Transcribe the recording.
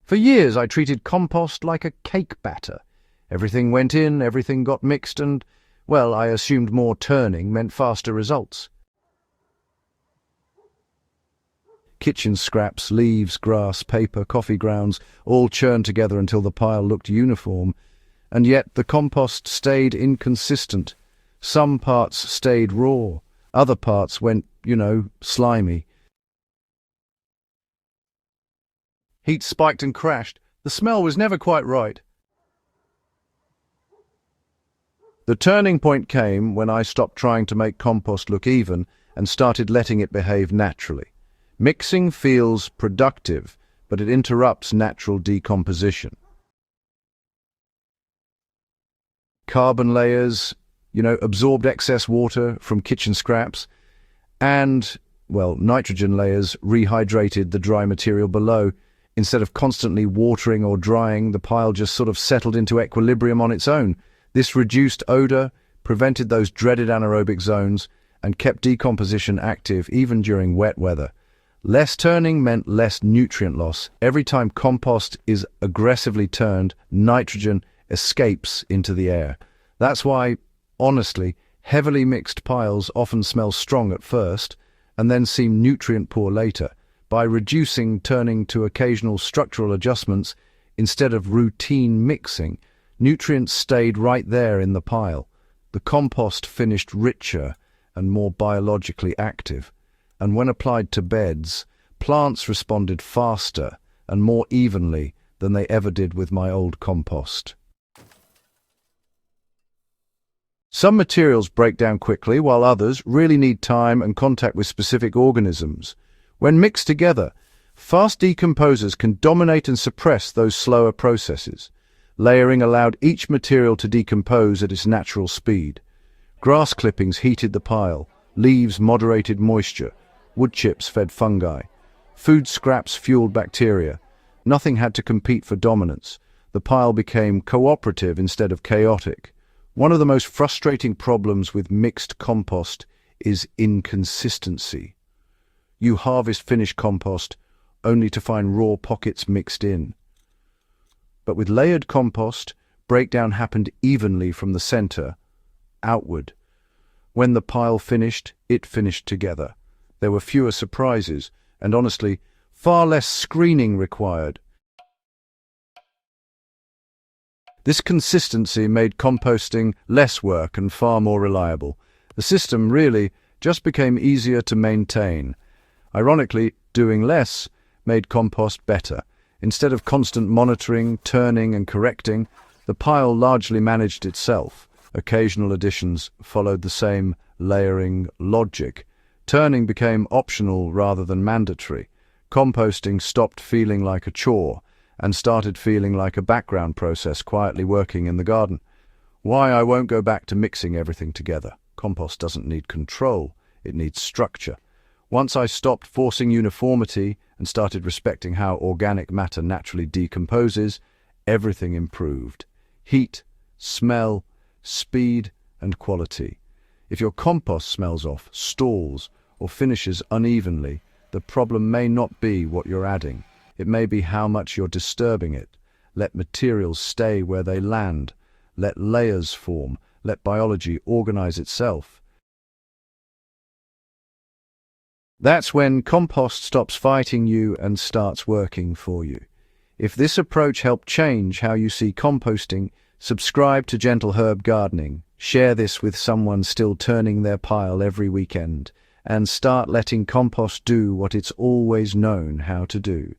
For years I treated compost like a cake batter. Everything went in, everything got mixed and, well, I assumed more turning meant faster results. Kitchen scraps, leaves, grass, paper, coffee grounds, all churned together until the pile looked uniform, and yet the compost stayed inconsistent. Some parts stayed raw, other parts went, slimy. Heat spiked and crashed. The smell was never quite right. The turning point came when I stopped trying to make compost look even and started letting it behave naturally. Mixing feels productive, but it interrupts natural decomposition. Carbon layers, absorbed excess water from kitchen scraps, and, nitrogen layers rehydrated the dry material below. Instead of constantly watering or drying, the pile just sort of settled into equilibrium on its own. This reduced odor, prevented those dreaded anaerobic zones, and kept decomposition active even during wet weather. Less turning meant less nutrient loss. Every time compost is aggressively turned, nitrogen escapes into the air. That's why, honestly, heavily mixed piles often smell strong at first and then seem nutrient-poor later. By reducing turning to occasional structural adjustments instead of routine mixing, nutrients stayed right there in the pile. The compost finished richer and more biologically active, and when applied to beds, plants responded faster and more evenly than they ever did with my old compost. Some materials break down quickly, while others really need time and contact with specific organisms. When mixed together, fast decomposers can dominate and suppress those slower processes. Layering allowed each material to decompose at its natural speed. Grass clippings heated the pile, leaves moderated moisture, wood chips fed fungi, food scraps fueled bacteria. Nothing had to compete for dominance. The pile became cooperative instead of chaotic. One of the most frustrating problems with mixed compost is inconsistency. You harvest finished compost only to find raw pockets mixed in. But with layered compost, breakdown happened evenly from the center, outward. When the pile finished, it finished together. There were fewer surprises, and honestly, far less screening required. This consistency made composting less work and far more reliable. The system really just became easier to maintain. Ironically, doing less made compost better. Instead of constant monitoring, turning, and correcting, the pile largely managed itself. Occasional additions followed the same layering logic. Turning became optional rather than mandatory. Composting stopped feeling like a chore and started feeling like a background process quietly working in the garden. Why I won't go back to mixing everything together. Compost doesn't need control, it needs structure. Once I stopped forcing uniformity and started respecting how organic matter naturally decomposes, everything improved. Heat, smell, speed, and quality. If your compost smells off, stalls, or finishes unevenly, the problem may not be what you're adding. It may be how much you're disturbing it. Let materials stay where they land. Let layers form. Let biology organize itself. That's when compost stops fighting you and starts working for you. If this approach helped change how you see composting, subscribe to Gentle Herb Gardening, share this with someone still turning their pile every weekend, and start letting compost do what it's always known how to do.